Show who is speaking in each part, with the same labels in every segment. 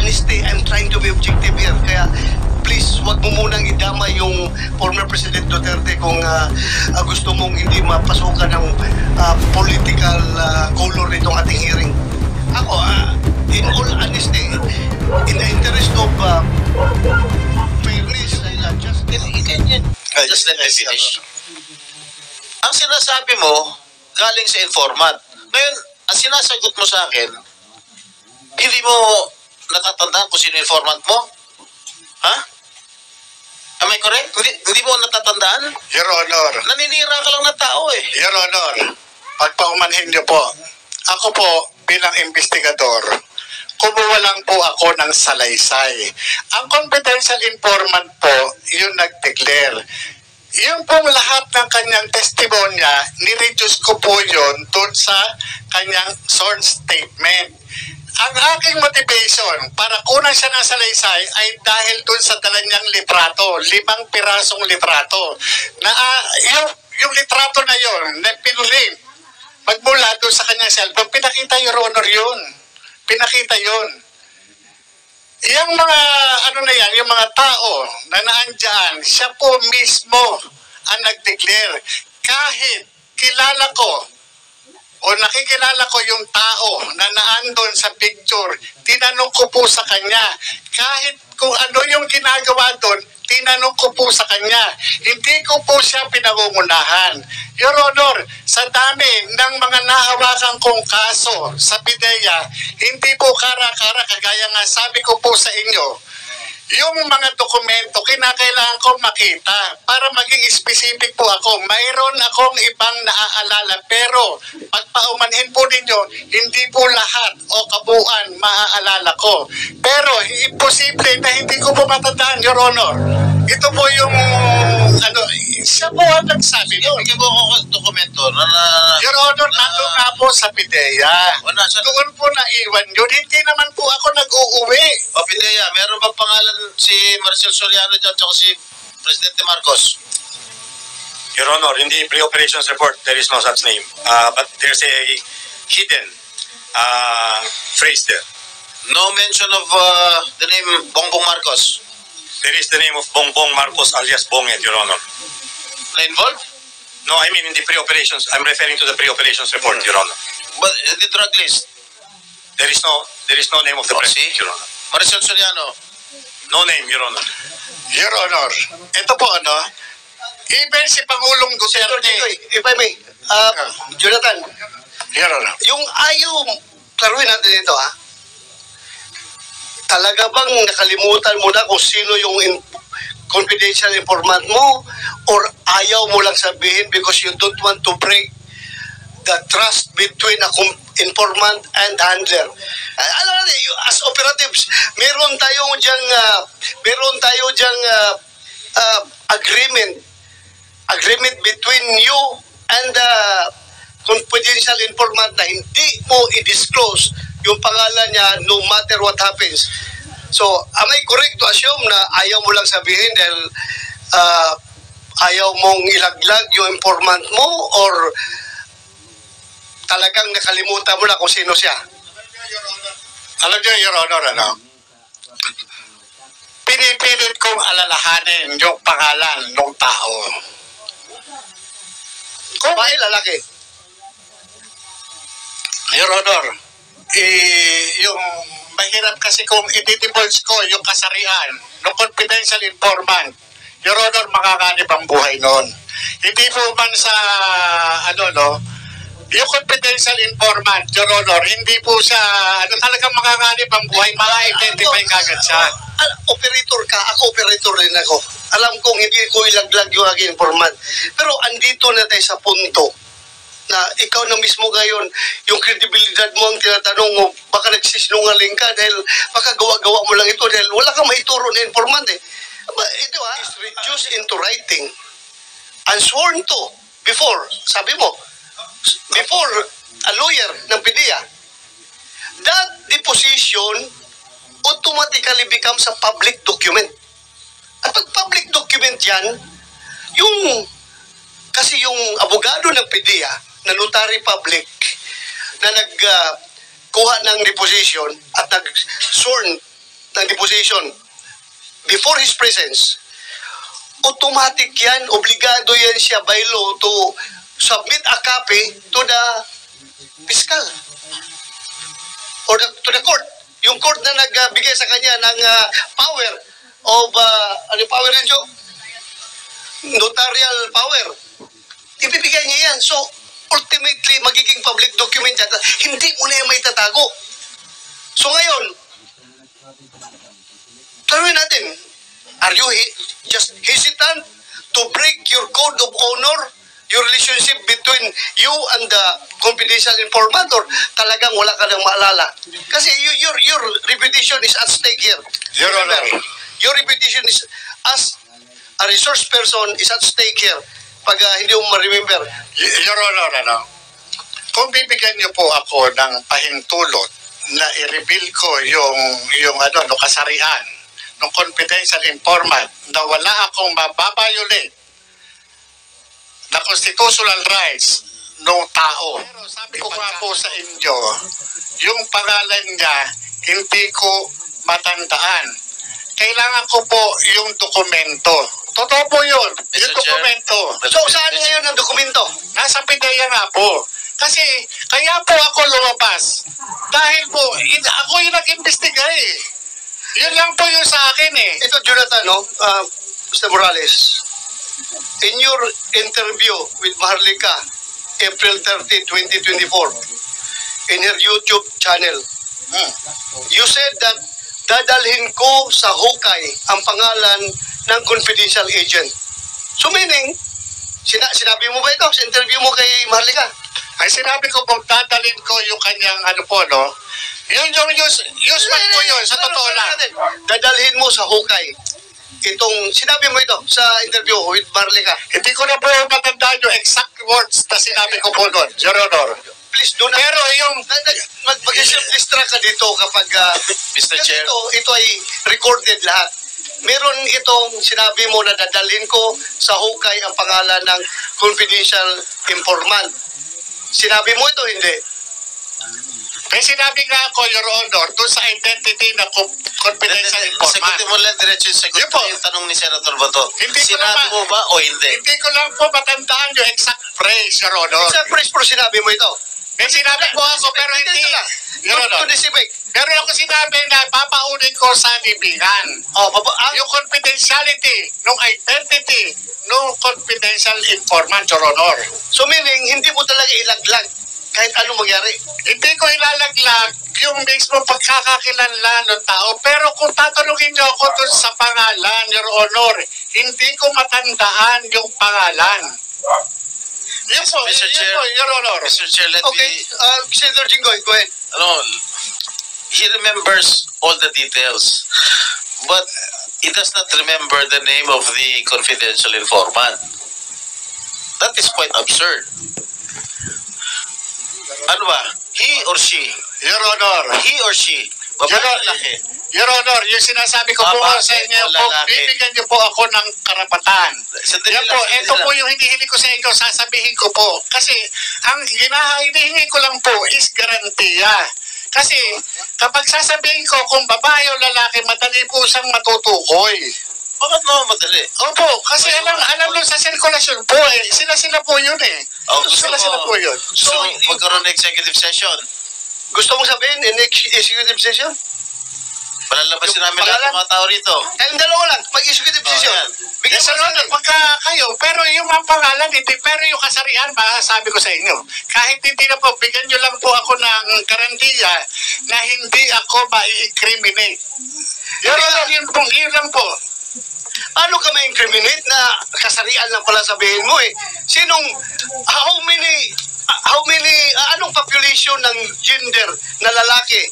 Speaker 1: honesty, I'm trying to be objective here. Kaya, please, wag mo munang idama yung former President Duterte kung gusto mong hindi mapasukan ng political color nitong ating hearing. Ako, in all honesty, in the interest of fairness, just
Speaker 2: let me finish. Ang sinasabi mo, galing sa informant. Ngayon, ang sinasagot mo sa akin, hindi mo natatandaan kung sino informant mo? Ha? Am I correct? Hindi mo natatandaan?
Speaker 3: Your Honor.
Speaker 2: Naninira ka lang ng tao eh.
Speaker 3: Your Honor, pagpaumanhin niyo po, ako po bilang investigador, kumuha lang po ako ng salaysay. Ang confidential informant po, yung nag-declare. Yung pong lahat ng kanyang testimonya, nireduce ko po yun doon sa kanyang sworn statement. Ang aking motivation para kunan siya ng salaysay ay dahil doon sa dala niyang litrato, 5 pirasong litrato. Na, yung litrato na yon na pinulim, magmula doon sa kanyang cellphone, pinakita Your Honor yun. Pinakita yun. Yung mga, yung mga tao na naandyan, siya po mismo ang nag-declare. Kahit kilala ko o nakikilala ko yung tao na naandun sa picture, tinanong ko po sa kanya. Kahit kung ano yung ginagawa doon, tinanong ko po sa kanya. Hindi ko po siya pinangungunahan. Your Honor, sa dami ng mga nahawakan kong kaso sa PIDEA, hindi po kara-kara, kagaya nga sabi ko po sa inyo, yung mga dokumento, kinakailangan ko makita para maging specific po ako. Mayroon akong ibang naaalala, pero pagpaumanhin po ninyo, hindi po lahat o kabuuan maaalala ko. Pero imposible na hindi ko po matandaan, Your Honor. Ito po yung, siya po ang nagsabi doon.
Speaker 2: Bigyan mo ako dokumento na
Speaker 3: Your Honor, nandun nga po sa PIDEA. Doon po naiwan yun. Hindi naman po ako nag-uuwi.
Speaker 2: O PIDEA, meron ba pangalan si Marcel Soriano dyan at si Presidente Marcos?
Speaker 4: Your Honor, in the pre-operations report, there is no such name. But there's a hidden phrase there.
Speaker 2: No mention of the name Bongbong Marcos?
Speaker 4: There is the name of Bongbong Marcos alias Bonget, Your Honor.
Speaker 2: Na involved?
Speaker 4: No, I mean in the pre-operations. I'm referring to the pre-operations report, Your Honor.
Speaker 2: But the drug list?
Speaker 4: There is no name of the president, Your Honor.
Speaker 2: Marcel Soriano?
Speaker 4: No name, Your Honor.
Speaker 3: Your Honor, ito po even si Pangulong Duterte.
Speaker 1: If I may, Jonathan,
Speaker 3: Your Honor.
Speaker 1: yung ayaw, klaruhin natin ito talaga bang nakalimutan mo na kung sino yung confidential informant mo or ayaw mo lang sabihin because you don't want to break the trust between a informant and handler? Alam natin, as operatives, meron tayo diyang agreement between you and the confidential informant na hindi mo i-disclose yung pangalan niya no matter what happens. So, am I correct to assume na ayaw mo lang sabihin dahil ayaw mong ilaglag yung informant mo or talagang nakalimutan mo na kung sino siya?
Speaker 3: Alam niyo, Your Honor, pinipilit kong alalahanin yung pangalan ng tao.
Speaker 1: Babae, lalaki?
Speaker 3: Your Honor, yung mahirap kasi kung i-divulge ko yung kasarian ng confidential informant, Your Honor, makakanib ang buhay noon. Hindi po man sa, yung confidential informant, Your Honor, hindi po siya, talagang makakanib ang buhay, ma-identify kagad siya.
Speaker 1: Operator ka, ako operator rin ako. Alam kong hindi ko ilaglag yung aking informant. Pero andito na tayo sa punto na ikaw na mismo ngayon, yung credibilidad mo ang tinatanong mo, baka nagsisinungaling ka dahil baka gawa-gawa mo lang ito dahil wala kang maituro na informant Ito is reduced into writing and sworn to before, sabi mo, before a lawyer ng PIDEA. That deposition automatically becomes a public document. At pag public document yan, kasi yung abogado ng PIDEA, na notary public, na nagkuha ng deposition at nag-sworn ng deposition, before his presence, automatic yan, obligado yan siya by law to submit a copy to the fiscal or to the court. Yung court na nagbigay sa kanya ng power of, ano power rin, Joe? Notarial power. Ibibigay niya yan. So, ultimately, magiging public document yan. Hindi mo na yan may tatago. So, ngayon, tanungin natin, are you just hesitant to break your code of honor, your relationship between you and the confidential informant, or talagang wala ka nang maalala? Kasi your reputation is at stake here.
Speaker 3: Your Honor.
Speaker 1: Your reputation is, as a resource person, is at stake here. Pag hindi mo ma-remember.
Speaker 3: Your Honor, kung bibigyan niyo po ako ng pahintulot na i-reveal ko yung kasarian ng confidential informant na wala akong mababayolate na constitutional rights ng tao. Pero sabi ko nga po sa inyo, yung pangalan niya hindi ko matandaan. Kailangan ko po yung dokumento. Totoo po yun, yung dokumento.
Speaker 1: So, saan ngayon ang dokumento?
Speaker 3: Nasa PIDEA nga po. Kasi, kaya po ako lumabas. Dahil po, ako yung nag-imbestiga eh. Yun lang po yung sa akin eh.
Speaker 1: Ito, Jonathan, no? Mr. Morales, in your interview with Maharlika, April 30, 2024, in her YouTube channel, you said that dadalhin ko sa hukay ang pangalan ng confidential agent. So meaning, sinabi mo ba ito sa interview mo kay Maharlika?
Speaker 3: Ay sinabi ko po, dadalhin ko yung kanyang yun yung useman ko yun, sa totoo lang.
Speaker 1: Dadalhin mo sa hukay. Sinabi mo ito sa interview with Maharlika.
Speaker 3: Hindi ko na po matandaan yung exact words na sinabi ko po doon, Your Honor.
Speaker 1: Please do not. Pero yung mag-self-distract ka dito kapag
Speaker 2: Mr. Chair.
Speaker 1: Ito ay recorded lahat. Meron itong sinabi mo na dadalhin ko sa hukay ang pangalan ng confidential informant. Sinabi mo ito, hindi?
Speaker 3: May sinabi nga ako, Your Honor, doon sa identity na confidential informant.
Speaker 2: Sagutin mo lang diretso yung sagot mo yung tanong ni Senator Bato. Sinabi mo ba o hindi?
Speaker 3: Hindi ko lang po matandaan yung exact phrase, Your Honor.
Speaker 1: Exact phrase, pero sinabi mo ito.
Speaker 3: May sinabi po ako, pero hindi. Your Honor. Pero ako sinabi na papaunin ko sa libingan. Yung confidentiality, nung identity, nung confidential informant, Your Honor.
Speaker 1: So meaning, hindi mo talaga ilaglag kahit anong mangyari?
Speaker 3: Hindi ko ilalaglag yung mismo pagkakakilanlan ng tao. Pero kung tatanungin niyo ako dun sa pangalan, Your Honor, hindi ko matandaan yung pangalan. Yes, po,
Speaker 2: Mr. Chair,
Speaker 3: Your Honor.
Speaker 2: Mr. Chair, let
Speaker 1: okay.
Speaker 2: me...
Speaker 1: Senator Jinggoy, go ahead.
Speaker 2: He remembers all the details, but he does not remember the name of the confidential informant. That is quite absurd. Ano ba? He or she?
Speaker 3: Your Honor.
Speaker 2: He or she?
Speaker 3: Your Honor, yung sinasabi ko po sa inyo po, bibigyan niyo po ako ng karapatan. Yan po, ito po yung hinihingi ko sa inyo, sasabihin ko po. Kasi, ang hinihingi ko lang po is garantiya. Kasi, kapag sasabihin ko kung babae o lalaki, madali po siyang matutukoy.
Speaker 2: Bakit naman madali?
Speaker 3: Opo, kasi alam nun sa sirkulasyon po eh. Sila po yun eh. Sila po yun.
Speaker 2: So, magkaroon ng executive session.
Speaker 1: Gusto mong sabihin in executive session?
Speaker 2: Palalabasin namin lahat ng mga tao rito.
Speaker 1: Kayong dalawa lang, mag-executive session. Bigyan
Speaker 3: Yes, Your Honor, pagka kayo, pero yung mga pangalan, hindi, pero yung kasarian, sabi ko sa inyo, kahit hindi na po, bigyan nyo lang po ako ng garantiya na hindi ako ma-incriminate. Your Honor, yun lang po.
Speaker 1: Paano ka ma-incriminate na kasarian lang pala sabihin mo eh? How many, anong population ng gender na lalaki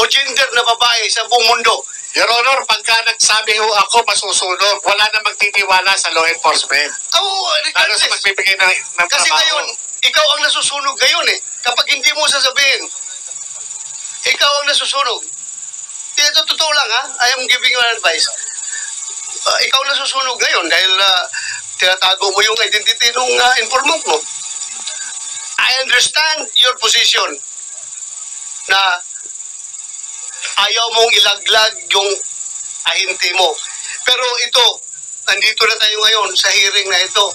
Speaker 1: o gender na babae sa buong mundo?
Speaker 3: Your Honor, pagka nagsabi ho ako, masusunod. Wala na magtitiwala sa law enforcement. Lalo sa magbibigay ng trabaho.
Speaker 1: Kasi ngayon, ikaw ang nasusunog ngayon eh. Kapag hindi mo sasabihin, ikaw ang nasusunog. Ito totoo lang ha. I am giving you an advice. Ikaw nasusunog ngayon dahil tinatago mo yung identity ng informant mo. I understand your position na ayaw mong ilaglag yung ahente mo. Pero ito, nandito na tayo ngayon sa hearing na ito.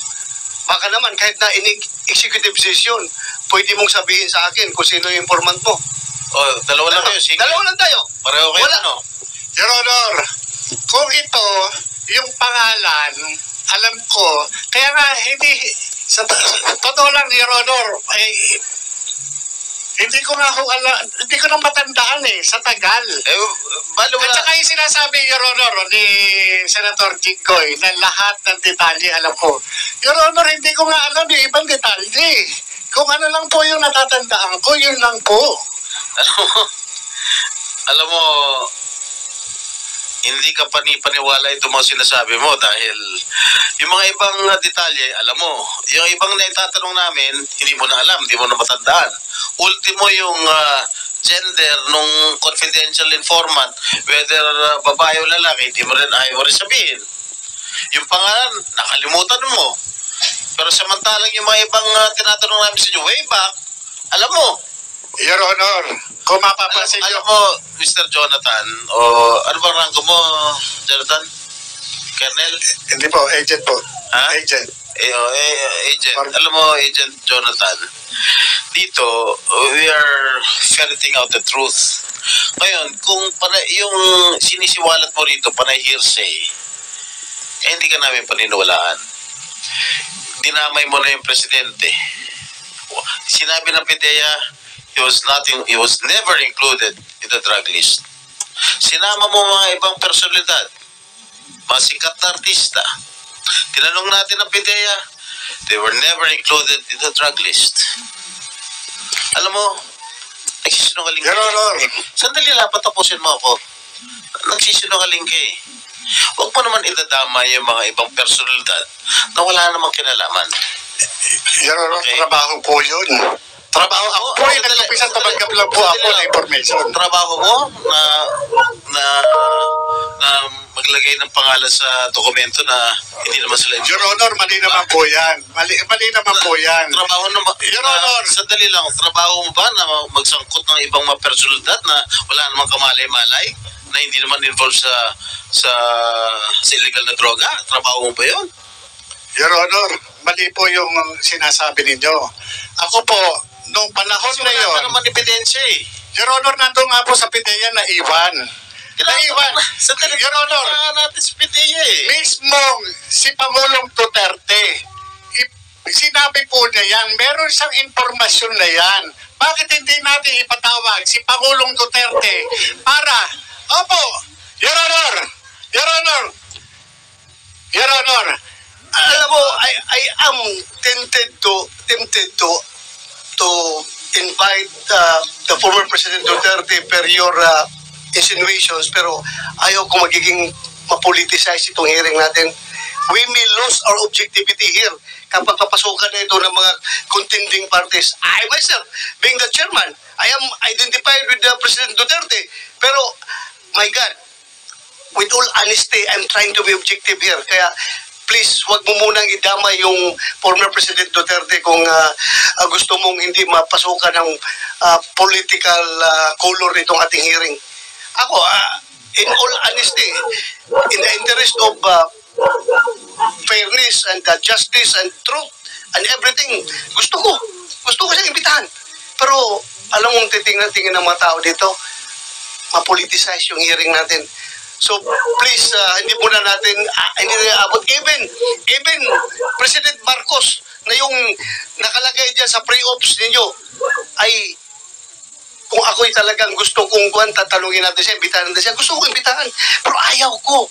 Speaker 1: Baka naman kahit na executive session, pwede mong sabihin sa akin kung sino yung informant mo.
Speaker 2: Oh, dalawa lang kayo. Sige.
Speaker 1: Dalawa lang tayo.
Speaker 2: Pareho kayo,
Speaker 1: Wala.
Speaker 2: ano?
Speaker 3: Your Honor, kung ito, yung pangalan, alam ko, kaya nga hindi, sa totoo lang, Your Honor, hindi ko nga hindi ko na matandaan sa tagal.
Speaker 2: Balo
Speaker 3: At
Speaker 2: wala.
Speaker 3: saka yung sinasabi, Your Honor, ni Senator Jinggoy, na lahat ng detalye alam ko. Your Honor, hindi ko nga alam yung ibang detalye. Kung ano lang po yung natatandaan ko, yun lang po.
Speaker 2: Alam mo, hindi ka paniwala itong mga sinasabi mo dahil yung mga ibang detalye, alam mo, yung ibang naitatanong namin, hindi mo na alam, hindi mo na matandaan. Ultimo yung gender nung confidential informant, whether babae o lalaki, hindi mo rin ayaw rin sabihin. Yung pangalan, nakalimutan mo. Pero samantalang yung mga ibang tinatanong namin sa inyo, way back, alam mo.
Speaker 3: Your Honor, kung mapapansin
Speaker 2: Alam
Speaker 3: nyo,
Speaker 2: mo, Mr. Jonathan, o ano bang rango mo, Jonathan? Colonel?
Speaker 3: hindi po, agent po.
Speaker 2: Ha?
Speaker 3: Agent.
Speaker 2: Agent. Alam mo, Agent Jonathan, dito, we are ferreting out the truth. Ngayon, kung yung sinisiwalat mo rito, panay hearsay, hindi ka namin paniniwalaan. Dinamay mo na yung presidente. Sinabi ng PIDEA, he was never included in the drug list. Sinama mo mga ibang personalidad, mga sikat na artista. Tinanong natin ang PIDEA, they were never included in the drug list. Alam mo, nagsisinungaling ka.
Speaker 3: Your Honor.
Speaker 2: Sandali lang, patapusin mo ako. Nagsisinungaling ka eh. Huwag mo naman idadama yung mga ibang personalidad na wala namang kinalaman.
Speaker 3: Your Honor,
Speaker 2: Okay.
Speaker 3: trabaho po yun. Trabaho ako po yung nagkapisang tumanggap lang po ako ng information.
Speaker 2: Trabaho mo na maglagay ng pangalan sa dokumento na hindi naman sila.
Speaker 3: Your Honor, mali naman po yan. Mali naman po yan.
Speaker 2: Trabaho na ba?
Speaker 3: Your Honor.
Speaker 2: Sandali lang. Trabaho mo ba na magsangkot ng ibang mga personalidad na wala namang kamalay-malay? Na hindi naman involved sa illegal na droga? Trabaho mo ba yun?
Speaker 3: Your Honor, mali po yung sinasabi ninyo. Ako po, nung panahon na yun,
Speaker 2: Wala naman ebidensya eh.
Speaker 3: Your Honor, nandun nga po sa PIDEA na Iwan. Naiwan.
Speaker 2: Sandali.
Speaker 3: Your Honor,
Speaker 2: natin sa PIDEA eh.
Speaker 3: mismong si Pangulong Duterte, sinabi po niya yan, meron siyang informasyon na yan. Bakit hindi natin ipatawag si Pangulong Duterte para, opo, Your Honor, Your Honor, Your Honor,
Speaker 1: Alam mo, I am tempted to invite the former President Duterte per your insinuations, pero ayaw ko magiging mapoliticize itong hearing natin. We may lose our objectivity here kapag papasukan na ito ng mga contending parties. I myself, being the chairman, I am identified with President Duterte. Pero, my God, with all honesty, I'm trying to be objective here. Kaya, please, wag mo munang idamay yung former President Duterte kung gusto mong hindi mapasukan ng political color itong ating hearing. Ako, in all honesty, in the interest of fairness and justice and truth and everything, gusto ko siyang imbitahan. Pero, alam mong titingnan-tingin ng mga tao dito, mapoliticize yung hearing natin. So please, hindi muna natin, hindi na abot. Even President Marcos na yung nakalagay dyan sa pre-ops ninyo, ay kung ako'y talagang gusto kong tatanungin natin siya, imbitahan natin siya, gusto ko imbitahan. Pero ayaw ko.